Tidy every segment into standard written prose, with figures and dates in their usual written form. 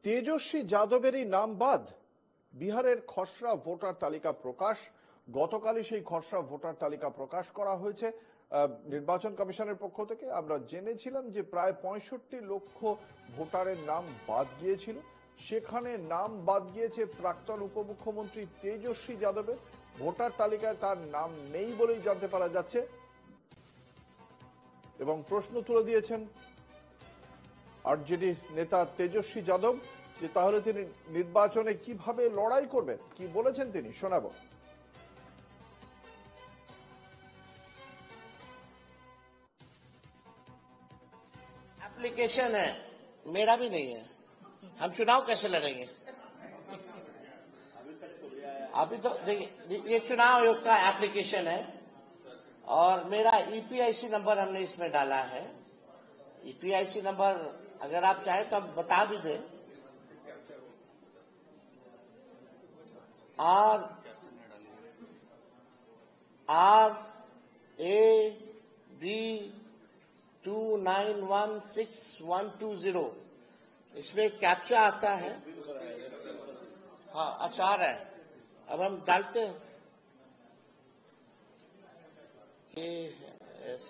তেজস্বী যাদবেরই নাম বাদ। বিহারের খসড়া ভোটার তালিকা প্রকাশ, গতকালই সেই খসড়া ভোটার তালিকা প্রকাশ করা হয়েছে নির্বাচন কমিশনের পক্ষ থেকে। আমরা জেনেছিলাম যে প্রায় 65 লক্ষ ভোটারের নাম বাদ গিয়েছিল, সেখানে নাম বাদ গিয়েছে প্রাক্তন উপমুখ্যমন্ত্রী তেজস্বী যাদবের। ভোটার তালিকায় তার নাম নেই বলেই জানতে পারা যাচ্ছে এবং প্রশ্ন তুলে দিয়েছেন আরজেডি নেতা তেজস্বী যাদব যে তাহলে তিনি নির্বাচনে কিভাবে লড়াই করবেন, কি বলেছেন তিনি, শোনাবো। एप्लीकेशन है, मेरा भी नहीं है, हम चुनाव कैसे लड़ेंगे? अभी तो देखिए, ये चुनाव आयोग का एप्लीकेशन है और मेरा ईपीआईसी नंबर हमने इसमें डाला है। ईपीआईसी नंबर अगर आप चाहें तो आप बता भी दें। RAB29162120 इसमें कैप्चा आता है। हाँ, अच्छा आ रहा है। अब हम डालते हैं KS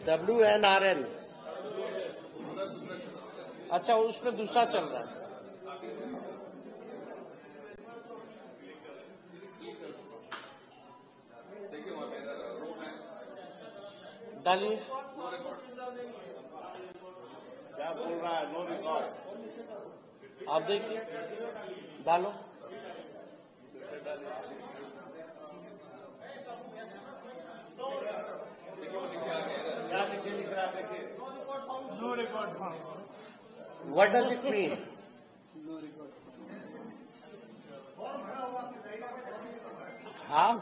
WNRN। अच्छा, उसमें दूसरा चल रहा है। डालिए, क्या बोल रहा है? No record. आप देखिए, डालो। क्या नीचे लिख रहा है? देखिए, no record. What does it mean? हाँ,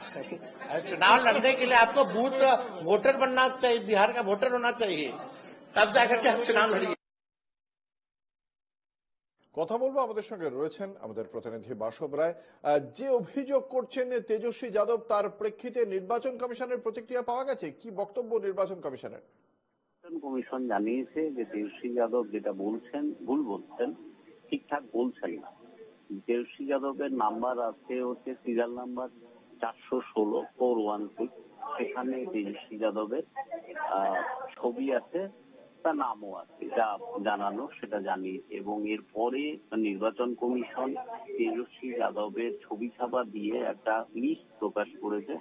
चुनाव लड़ने के लिए आपको बूथ वोटर बनना चाहिए, बिहार का वोटर होना चाहिए, तब जाकर के हम चुनाव लड़िए। কথা বলবো, আমাদের সঙ্গে রয়েছেন আমাদের প্রতিনিধি বাসব রায়। যে অভিযোগ করছেন তেজস্বী যাদব, তার প্রেক্ষিতে নির্বাচন কমিশনের প্রতিক্রিয়া পাওয়া গেছে, কি বক্তব্য নির্বাচন কমিশনের? কমিশন জানিয়েছে যে তেজস্বী যাদব যেটা বলছেন ভুল বলছেন, ঠিকঠাক বলছেন না। তেজস্বী যাদবের নাম্বার আছে হচ্ছে সিরিয়াল নাম্বার 416-416, সেখানে তেজস্বী যাদবের ছবি আছে, তার নামও আছে, যা জানানো সেটা জানিয়েছে। এবং এরপরে নির্বাচন কমিশন তেজস্বী যাদবের ছবি ছাপা দিয়ে একটা লিস্ট প্রকাশ করেছে,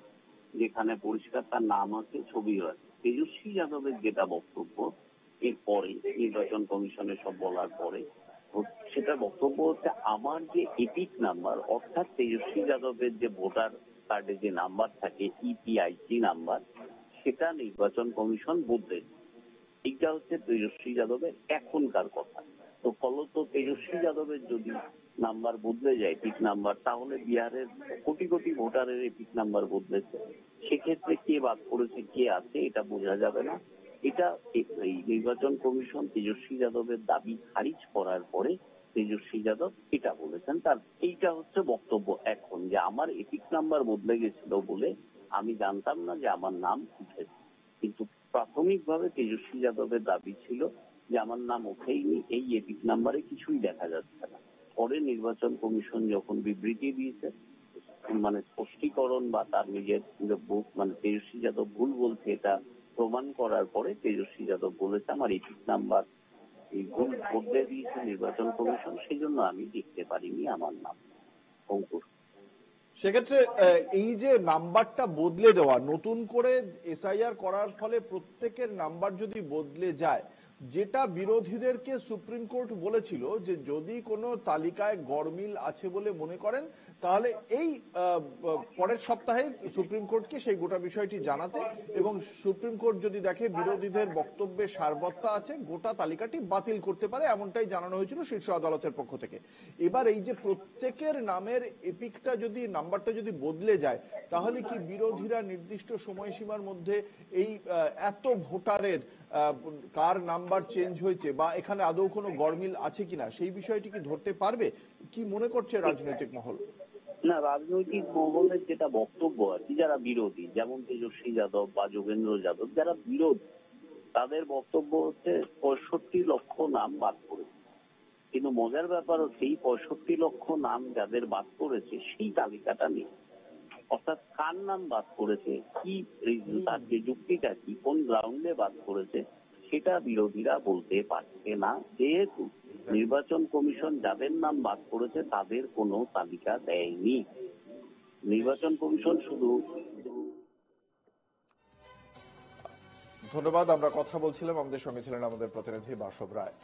যেখানে পরিষ্কার তার নাম আছে, ছবিও আছে। তেজস্বী যাদবের যেটা বক্তব্য এরপরে নির্বাচন কমিশনের সব বলার পরে, সেটা বক্তব্য হচ্ছে আমার যে এপিক নাম্বার, অর্থাৎ তেজস্বী যাদবের যে ভোটার কার্ডে যে নাম্বার থাকে ইপিআইসি নাম্বার, সেটা নির্বাচন কমিশন বদলে। এইটা হচ্ছে তেজস্বী যাদবের এখনকার কথা। তো ফলত তেজস্বী যাদবের যদি নাম্বার বদলে যায়, এপিক নাম্বার, তাহলে বিহারের কোটি কোটি ভোটারের এপিক নাম্বার বদলেছে। সেক্ষেত্রে কে বাদ পড়েছে কে আছে এটা বোঝা যাবে না। এটা এই নির্বাচন কমিশন তেজস্বী যাদবের দাবি খারিজ করার পরে তেজস্বী যাদব এটা বলেছেন। তার এইটা হচ্ছে বক্তব্য এখন, যে আমার এপিক নাম্বার বদলে গেছিল বলে আমি জানতাম না যে আমার নাম উঠেছে। কিন্তু প্রাথমিকভাবে তেজস্বী যাদবের দাবি ছিল যে আমার নাম ওঠেইনি, এই এপিক নাম্বারে কিছুই দেখা যাচ্ছে না। পরে নির্বাচন কমিশন যখন বিবৃতি দিয়েছে, মানে স্পষ্টীকরণ বা তার নিজের মানে তেজস্বী যাদব ভুল বলছে এটা প্রমাণ করার পরে তেজস্বী যাদব বলেছে আমার এপিক নাম্বার এই ভুল বদলে দিয়েছে নির্বাচন কমিশন, সেই জন্য আমি দেখতে পারিনি আমার নাম। অঙ্কুর, সেক্ষেত্রে এই যে নাম্বারটা বদলে দেওয়া, নতুন করে এসআইআর করার ফলে প্রত্যেকের নাম্বার যদি বদলে যায়, যেটা বিরোধীদেরকে সুপ্রিম কোর্ট বলেছিল যে যদি কোনো তালিকায় গরমিল আছে বলে মনে করেন তাহলে এই পরের সপ্তাহে সুপ্রিম কোর্টকে সেই গোটা বিষয়টি জানাতে, এবং সুপ্রিম কোর্ট যদি দেখে বিরোধীদের বক্তব্যে সারবত্তা আছে, গোটা তালিকাটি বাতিল করতে পারে, এমনটাই জানানো হয়েছিল শীর্ষ আদালতের পক্ষ থেকে। এবার এই যে প্রত্যেকের নামের এপিকটা যদি নাম্বারটা যদি বদলে যায়, তাহলে কি বিরোধীরা নির্দিষ্ট সময়সীমার মধ্যে এই এত ভোটারের কার নাম্বার চেঞ্জ হয়েছে বা এখানে আদৌ কোনো গরমিল আছে কিনা সেই বিষয়টি কি ধরতে পারবে? কি মনে করছে রাজনৈতিক মহল? না, রাজনৈতিক মহলের যেটা বক্তব্য আর কি, যারা বিরোধী, যেমন তেজস্বী যাদব বা যোগেন্দ্র যাদব, যারা বিরোধী, তাদের বক্তব্য হচ্ছে 65 লক্ষ নাম বাদ করেছে। কিন্তু মজার ব্যাপার হচ্ছে এই 65 লক্ষ নাম যাদের বাদ করেছে সেই তালিকাটা নেই। অর্থাৎ কার নাম বাদ করেছে, কি তার যে যুক্তিটা কি, কোন গ্রাউন্ডে বাদ করেছে, সেটা বিরোধীরা বলতে পারছে না, যেহেতু নির্বাচন কমিশন যাদের নাম বাদ করেছে তাদের কোনো তালিকা দেয়নি। নির্বাচন কমিশন শুধু ধন্যবাদ। আমরা কথা বলছিলাম, আমাদের সঙ্গে ছিলেন আমাদের প্রতিনিধি বাসব রায়।